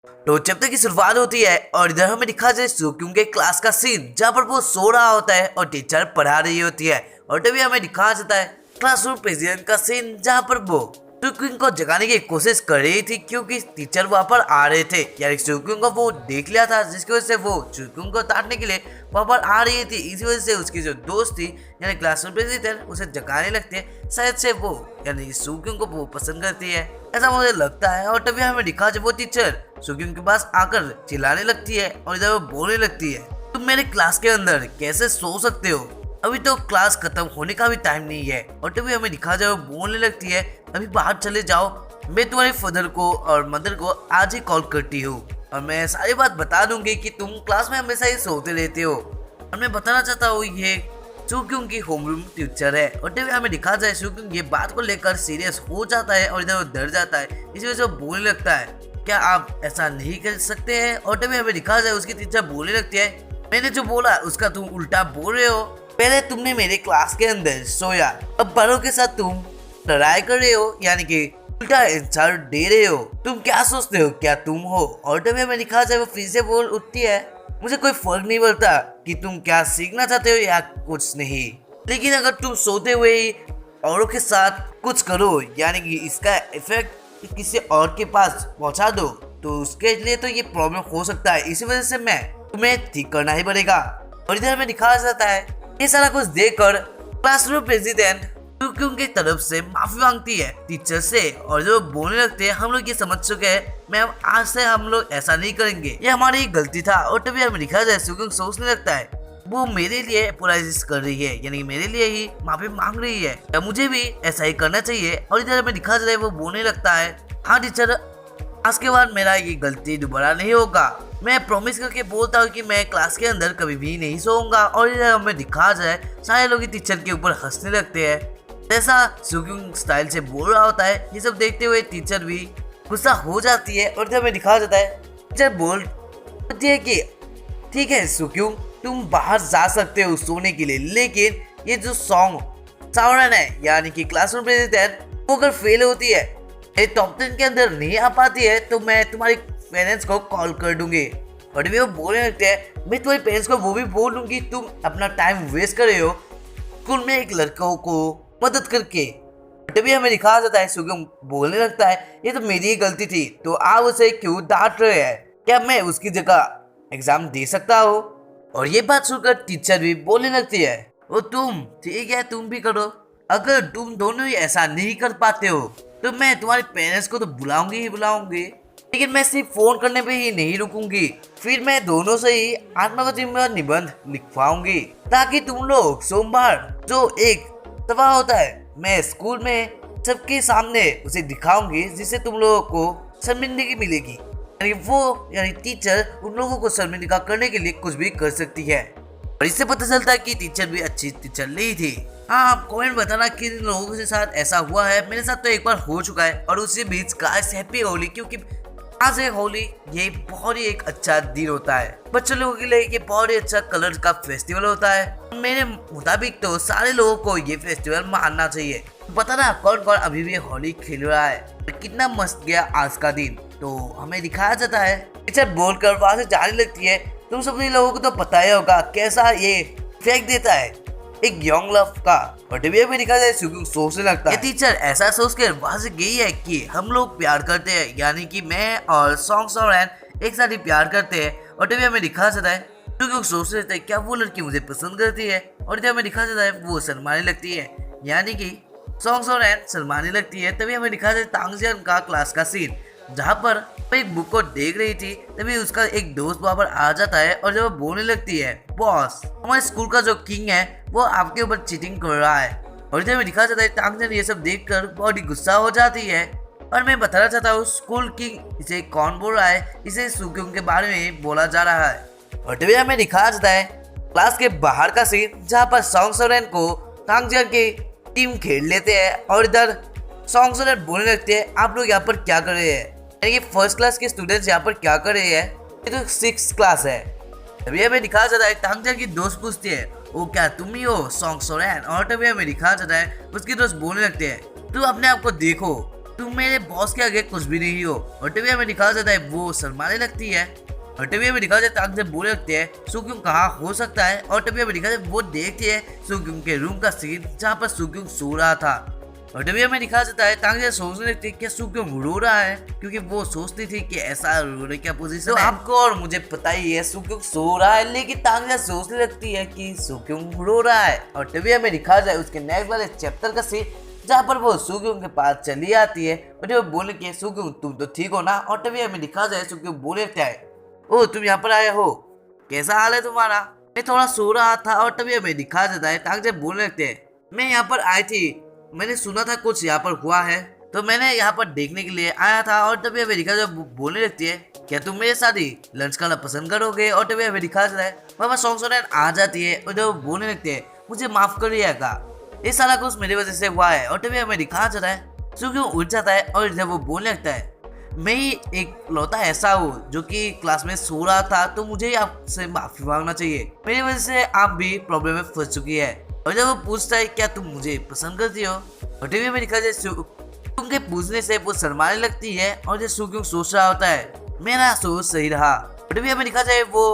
तो चैप्टर की शुरुआत होती है और इधर हमें दिखा जाए सुक्यूंग के क्लास का सीन जहाँ पर वो सो रहा होता है और टीचर पढ़ा रही होती है। और तभी हमें दिखा जाता है क्लासरूम प्रेसिडेंट का सीन जहाँ पर वो सुक्यूंग को जगाने की कोशिश कर रही थी क्योंकि टीचर वहाँ पर आ रहे थे। यानी सुक्यूंग को वो देख लिया था जिसकी वजह से वो सुक्यूंग को ताड़ने के लिए वहाँ पर आ रही थी। इसी वजह से उसकी जो दोस्त थी यानी क्लासरूम प्रेसिडेंट उसे जगाने लगती है। शायद से वो यानी सुक्यूंग को वो पसंद करती है ऐसा मुझे लगता है। और तभी हमें दिखा जब वो टीचर सुक्यूंग के पास आकर चिल्लाने लगती है और इधर वो बोलने लगती है तुम मेरे क्लास के अंदर कैसे सो सकते हो, अभी तो क्लास खत्म होने का भी टाइम नहीं है। और तभी हमें दिखा जाए वो बोलने लगती है अभी बाहर चले जाओ, मैं तुम्हारे फादर को और मदर को आज ही कॉल करती हूँ और मैं सारी बात बता दूंगी कि तुम क्लास में हमेशा ही सोते रहते हो। और मैं बताना चाहता हूँ ये सुक्यूंग की होमरूम टीचर है। और तभी हमें दिखा जाए सुक्यूंग ये बात को लेकर सीरियस हो जाता है और इधर वो डर जाता है। इसी वजह से वो बोलने लगता है क्या आप ऐसा नहीं कर सकते हैं। और तभी हमें दिखा जाए उसकी टीचर बोलने लगती है मैंने जो बोला उसका तुम उल्टा बोल रहे हो, पहले तुमने मेरे क्लास के अंदर सोया, अब बड़ों के साथ तुम लड़ाई कर रहे हो यानी कि उल्टा आंसर दे रहे हो, तुम क्या सोचते हो क्या तुम हो। और तभी हमें दिखा जाए वो फिर से बोल उठती है मुझे कोई फर्क नहीं पड़ता कि तुम क्या सीखना चाहते हो या कुछ नहीं, लेकिन अगर तुम सोते हुए ही औरों के साथ कुछ करो यानी कि इसका इफेक्ट किसी और के पास पहुंचा दो तो उसके लिए तो ये प्रॉब्लम हो सकता है। इसी वजह से मैं तुम्हें ठीक करना ही पड़ेगा। और इधर हमें दिखाया जाता है ये सारा कुछ देखकर क्लासरूम प्रेसिडेंट सुक्यूंग की तरफ से माफी मांगती है टीचर से और जो बोलने लगते हैं हम लोग ये समझ चुके हैं मैम आज से हम लोग ऐसा नहीं करेंगे, ये हमारी ही गलती था। और तभी हमें दिखा जाए सुक्यूंग सोचने लगता है वो मेरे लिए अपोलोजाइज कर रही है यानी मेरे लिए ही माफी मांग रही है या मुझे भी ऐसा ही करना चाहिए। और इधर हमें दिखा जाए वो बोलने लगता है हाँ टीचर आज के बाद मेरा ये गलती दोबारा नहीं होगा, मैं प्रॉमिस करके बोलता हूँ कि मैं क्लास के अंदर कभी भी नहीं सोऊंगा। और इधर हमें दिखा जाए सारे लोग टीचर के ऊपर हंसने लगते हैं जैसा सुक्यूंग स्टाइल से बोल रहा होता है। ये सब देखते हुए टीचर भी गुस्सा हो जाती है और इधर हमें दिखा जाता है टीचर बोलती है कि ठीक है सुक्यूंग तुम बाहर जा सकते हो सोने के लिए, लेकिन ये जो सॉन्ग सावरन है यानी कि क्लासरूम प्रेसिडेंट वो अगर फेल होती है टॉप 10 के अंदर नहीं आ पाती है तो मैं तुम्हारे पेरेंट्स को कॉल कर दूंगी। और भी वो बोलने लगते हैं मैं तुम्हारे पेरेंट्स को वो भी बोल दूंगी तुम अपना टाइम वेस्ट कर रहे हो स्कूल में एक लड़कों को मदद करके। तभी हमें दिखाया जाता है सुक्यूंग बोलने लगता है ये तो मेरी ही गलती थी तो आप उसे क्यों डांट रहे हैं, क्या मैं उसकी जगह एग्जाम दे सकता हूँ। और ये बात सुनकर टीचर भी बोलने लगती है वो तुम ठीक है तुम भी करो, अगर तुम दोनों ही ऐसा नहीं कर पाते हो तो मैं तुम्हारे पेरेंट्स को तो बुलाऊंगी ही बुलाऊंगी, लेकिन मैं सिर्फ फोन करने पे ही नहीं रुकूंगी, फिर मैं दोनों से ही आत्मकथा में निबंध लिखवाऊंगी ताकि तुम लोग सोमवार जो एक सभा होता है मैं स्कूल में सबके सामने उसे दिखाऊंगी जिससे तुम लोगों को शर्मिंदगी मिलेगी। यानी वो यानी टीचर उन लोगों को शर्मिंदा करने के लिए कुछ भी कर सकती है। और इससे पता चलता है कि टीचर भी अच्छी टीचर नहीं थी। हाँ आप कमेंट बताना किन लोगों के साथ ऐसा हुआ है, मेरे साथ तो एक बार हो चुका है। और उसी बीच गाइस हैप्पी होली, क्योंकि आज है होली, ये बहुत ही एक अच्छा दिन होता है बच्चों लोगों के लिए, ये बहुत ही अच्छा कलर का फेस्टिवल होता है। मेरे मुताबिक तो सारे लोगों को ये फेस्टिवल मानना चाहिए। पता ना कौन कौन अभी भी होली खेल रहा है, कितना मस्त गया आज का दिन। तो हमें दिखाया जाता है टीचर बोलकर वहां से जाने लगती है, तुम सभी लोगों को तो पता ही होगा कैसा ये फेंक देता है एक यंग लव का। और टीवी में दिखा जाए सुक्यूंग सोचने लगता है टीचर ऐसा सोच कर वहां से गई है कि हम लोग प्यार करते हैं यानी कि मैं और सॉन्ग सॉरन एक साथ ही प्यार करते हैं। और टीवी में दिखा जाता है सुक्यूंग सोच रहे थे क्या वो लड़की मुझे पसंद करती है। और टीवी में दिखा जाता है वो शर्माने लगती है यानी कि सॉन्ग सॉरन शर्माने लगती है। तभी हमें दिखा जाता है तांगजियान का क्लास का सीन जहाँ पर वो एक बुक को देख रही थी। तभी उसका एक दोस्त वहाँ पर आ जाता है और जब वो बोलने लगती है बॉस हमारे स्कूल का जो किंग है वो आपके ऊपर चीटिंग कर रहा है। और इधर में दिखा जाता है तांगजियान ये सब देखकर बहुत ही गुस्सा हो जाती है। और मैं बताना चाहता हूँ स्कूल किंग इसे कौन बोल रहा है, इसे सुक्यूंग के बारे में बोला जा रहा है। और तभी हमें दिखाया जाता है क्लास के बाहर का सीन जहाँ पर सॉन्ग सॉरन को तांगजियान की टीम खेल लेते हैं। और इधर सॉन्ग सॉरन बोलने लगते हैं आप लोग यहाँ पर क्या कर रहे हैं, यानी कि फर्स्ट क्लास के स्टूडेंट्स यहाँ पर क्या कर रहे हैं, ये तो 6th क्लास है। तभी हमें दिखाया जाता है तांगजियान की दोस्त पूछती है वो क्या तुम ही हो सॉन्ग सॉरन। और तभी हमें दिखाया जाता है उसकी दोस्त बोलने लगते हैं तू अपने आप को देखो, तुम मेरे बॉस के आगे कुछ भी नहीं हो। और तभी हमें दिखाया जाता है वो शर्माने लगती है। और तभी हमें दिखाया जाता है तांग बोले लगते हैं सुक्योंग कहाँ हो सकता है। और तभी हमें दिखाया जाता है वो देखती है सुक्योंग के रूम का सीन जहाँ पर सुक्योंग सो रहा था। और तभी हमें दिखाया जाता है तांग सोचने लगती है क्या सुक्योंग रो रहा है, क्योंकि वो सोचती थी कि ऐसा रोने क्या पोजीशन तो आपको और मुझे पता ही है सुक्योंग सो रहा है, लेकिन तांग सोचने लगती है कि सुक्योंग रो रहा है। और तभी हमें दिखाया जाए उसके नेक्स्ट वाले चैप्टर का सीन जहाँ पर वो सुक्योंग के पास चली आती है और वो बोले कि सुक्योंग तुम तो ठीक हो ना। और तभी हमें दिखाया जाए सुक्योंग बोले लगता है ओ तुम यहाँ पर आए हो, कैसा हाल है तुम्हारा। मैं थोड़ा सो रहा था। और तभी हमें दिखाया जाता है तांग बोलने लगते हैं मैं यहाँ पर आई थी, मैंने सुना था कुछ यहाँ पर हुआ है तो मैंने यहाँ पर देखने के लिए आया था। और तभी हमें दिखा बोलने लगती है क्या तुम मेरे साथ ही लंच खाना पसंद करोगे। और तभी हमें दिखा जाता है वहाँ सॉन्ग सोनैन आ जाती है और जब बोलने लगते हैं मुझे माफ करिएगा, ये सारा कुछ मेरी वजह से हुआ है। और तभी हमें दिखा जाता है सुक्योंग उठ जाता है और जब वो बोलने लगता है मैं ही एक लौता ऐसा हूँ जो कि क्लास में सो रहा था, तो मुझे ही आपसे माफी मांगना चाहिए, मेरी वजह से आप भी प्रॉब्लम में फंस चुकी है। और जब वो पूछता है क्या तुम मुझे पसंद करती हो। और टीवी में दिखा जाए सुक्योंग के पूछने से वो शर्माने लगती है और जब सुक्योंग सोच रहा होता है मेरा सोच सही रहा। और टीवी में दिखा जाए वो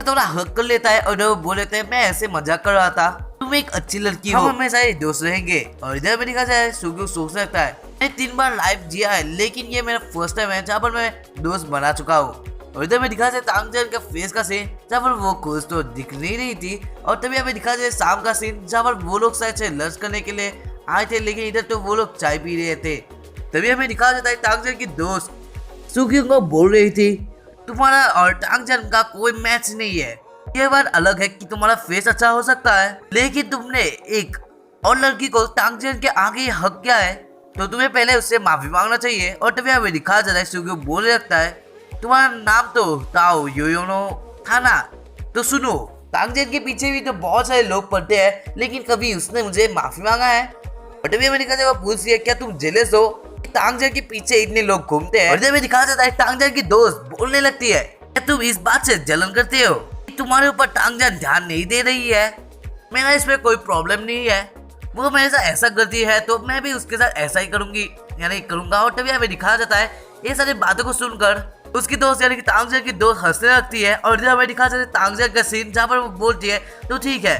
थोड़ा हक कर लेता है और जब वो बोल लेते हैं मैं ऐसे मजाक कर रहा था, तुम एक अच्छी लड़की हो, हम हमेशा ही दोस्त रहेंगे। और इधर में दिखा जाए सुक्योंग सोचने लगता है मैंने 3 बार लाइफ जिया है, लेकिन ये मेरा फर्स्ट टाइम है जहाँ पर मैं दोस्त बना चुका हूँ। और इधर में दिखा जाए तांग का फेस का सीन जहाँ पर वो खुश तो दिख नहीं रही थी। और तभी हमें दिखा जाए शाम का सीन जहाँ पर वो लोग शायद से लंच करने के लिए आए थे, लेकिन इधर तो वो लोग चाय पी रहे थे। तभी हमें दिखा जाता है तांग की दोस्त सुक्योंग को बोल रही थी तुम्हारा और तांग का कोई मैच नहीं है, ये बात अलग है कि तुम्हारा फेस अच्छा हो सकता है, लेकिन तुमने एक और लड़की को तांग के आगे हक किया है तो तुम्हें पहले उससे माफी मांगना चाहिए। और तभी हमें दिखा जाता है सुक्योंग बोलने लगता है तुम्हारा नाम तो ताओ योयोनो था ना, तो सुनो तांग के पीछे भी तो बहुत सारे लोग पड़ते हैं, लेकिन कभी उसने मुझे माफी मांगा है। और तभी हमें दिखा जाता है पूछ रही है क्या तुम जेलस हो तांग के पीछे इतने लोग घूमते हैं। और जब दिखा जाता है तांग की दोस्त बोलने लगती है क्या तुम इस बात से जलन करते हो, तुम्हारे ऊपर तांग ध्यान नहीं दे रही है, मेरा इसमें कोई प्रॉब्लम नहीं है, वो मेरे साथ ऐसा करती है तो मैं भी उसके साथ ऐसा ही करूंगी यानी करूंगा। और तभी हमें दिखाया जाता है ये सारी बातों को सुनकर उसकी दोस्त यानी कि तांग की दोस्त हंसने लगती है। और जब हमें दिखाया जाता है तांग का सीन जहाँ पर वो बोलती है तो ठीक है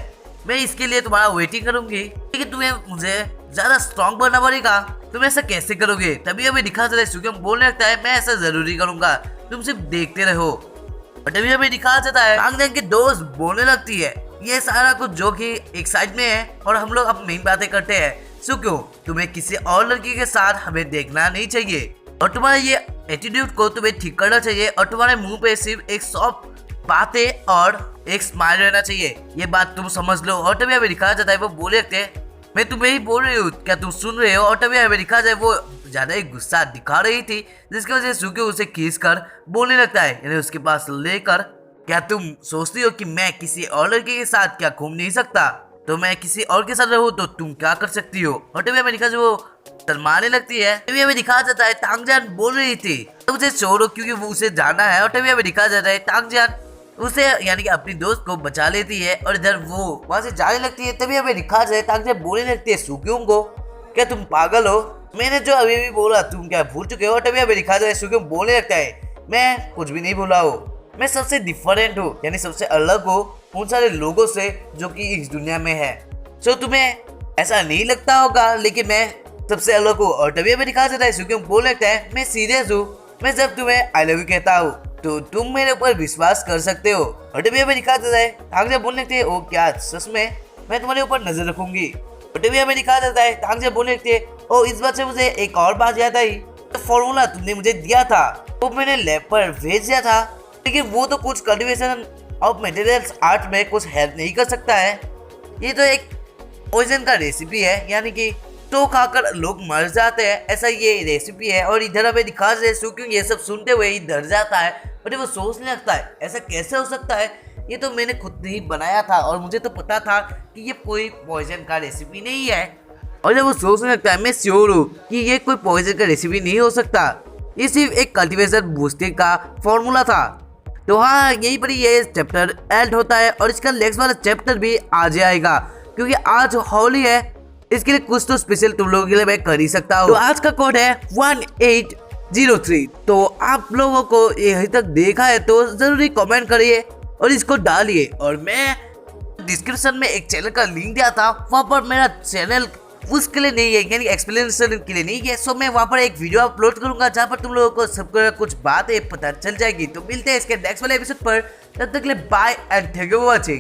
मैं इसके लिए तुम्हारा वेटिंग करूंगी, लेकिन तुम्हें मुझे ज्यादा स्ट्रॉन्ग बनना पड़ेगा, तुम ऐसा कैसे करोगे। तभी हमें दिखाया जाता है सुक्योंग बोलने लगता है मैं ऐसा जरूरी करूंगा, तुम सिर्फ देखते रहो। और तभी हमें दिखाया जाता है तांग की दोस्त बोलने लगती है ये सारा कुछ जो कि एक साइड में है और हम लोग अब मेन बातें करते हैं, सुक्योंग तुम्हें किसी और लड़की के साथ हमें देखना नहीं चाहिए और तुम्हारे ये एटीट्यूड को तुम्हें ठीक करना चाहिए और तुम्हारे मुंह पे सिर्फ एक सॉफ्ट बातें और एक स्माइल रहना चाहिए, ये बात तुम समझ लो। और तभी हमें दिखाया जाता है वो बोले लगते हैं मैं तुम्हें ही बोल रही हूँ क्या तुम सुन रहे हो। और तभी हमें दिखाया जाए वो ज्यादा ही गुस्सा दिखा रही थी जिसकी वजह से सुक्योंग उसे खींच कर बोलने लगता है यानी उसके पास लेकर क्या तुम सोचती हो कि मैं किसी और लड़के के साथ क्या घूम नहीं सकता, तो मैं किसी और के साथ रहूं तो तुम क्या कर सकती हो। और तभी हमें दिखा वो शर्माने लगती है। तभी हमें दिखाया जाता है तांग बोल रही थी तो उसे छोड़ो क्योंकि वो उसे जाना है। और तभी हमें दिखाया जाता है तांग उसे यानी कि अपनी दोस्त को बचा लेती है और इधर वो वहां से जाने लगती है। तभी हमें दिखा जाए तांग बोलने लगती है सुक्योंग को क्या तुम पागल हो, मैंने जो अभी भी बोला तुम क्या भूल चुके हो। और तभी हमें दिखा जाए सुक्योंग बोलने लगता है मैं कुछ भी नहीं भूला हूँ, मैं सबसे डिफरेंट हूँ यानी सबसे अलग हूँ उन सारे लोगों से जो कि इस दुनिया में है। सो तुम्हें ऐसा नहीं लगता होगा लेकिन मैं सबसे अलग हूँ। और तभी हमें दिखा जाता है सुक्योंग बोलने लगता है मैं सीरियस हूँ, मैं जब तुम्हें आई लव यू कहता हूँ तो तुम मेरे ऊपर विश्वास कर सकते हो। और तभी हमें दिखा जाता है तांग बोलने लगते हैं ओ क्या सच में मैं तुम्हारे ऊपर नजर रखूंगी। और तभी हमें दिखा जाता है तांग बोलने लगते हैं ओ इस बात से मुझे एक और बात याद आई, तो फॉर्मूला तुमने मुझे दिया था वो मैंने लैब पर भेज दिया था, लेकिन वो तो कुछ कल्टीवेशन ऑफ मटेरियल्स आर्ट में कुछ हेल्प नहीं कर सकता है, ये तो एक पॉइजन का रेसिपी है यानी कि तो खाकर लोग मर जाते हैं, ऐसा ये रेसिपी है। और इधर हमें दिखा रहे सुक्योंग ये सब सुनते हुए ही डर जाता है और वो सोचने लगता है ऐसा कैसे हो सकता है, ये तो मैंने खुद ही बनाया था और मुझे तो पता था कि ये कोई पॉइजन का रेसिपी नहीं है। और जब वो सोचने लगता है मैं श्योर हूँ कि ये कोई पॉइजन का रेसिपी नहीं हो सकता, ये सिर्फ एक कल्टीवेशन बूस्टर का फॉर्मूला था। तो हाँ यही पर ये चैप्टर एंड होता है और इसका नेक्स्ट वाला चैप्टर भी आ जाएगा क्योंकि आज होली है इसके लिए कुछ तो स्पेशल तुम लोगों के लिए मैं कर ही सकता हूँ। तो आज का कोड है 1803। तो आप लोगों को यहीं तक देखा है तो जरूरी कमेंट करिए और इसको डालिए। और मैं डिस्क्रिप्शन में एक चैनल का लिंक दिया था, वहाँ पर मेरा चैनल उसके लिए नहीं है, यानी एक्सप्लेनेशन के लिए नहीं है। सो मैं वहाँ पर एक वीडियो अपलोड करूंगा जहाँ पर तुम लोगों को सब कुछ बातें पता चल जाएगी। तो मिलते हैं इसके नेक्स्ट वाले एपिसोड पर, तब तक के लिए bye and thank you for watching.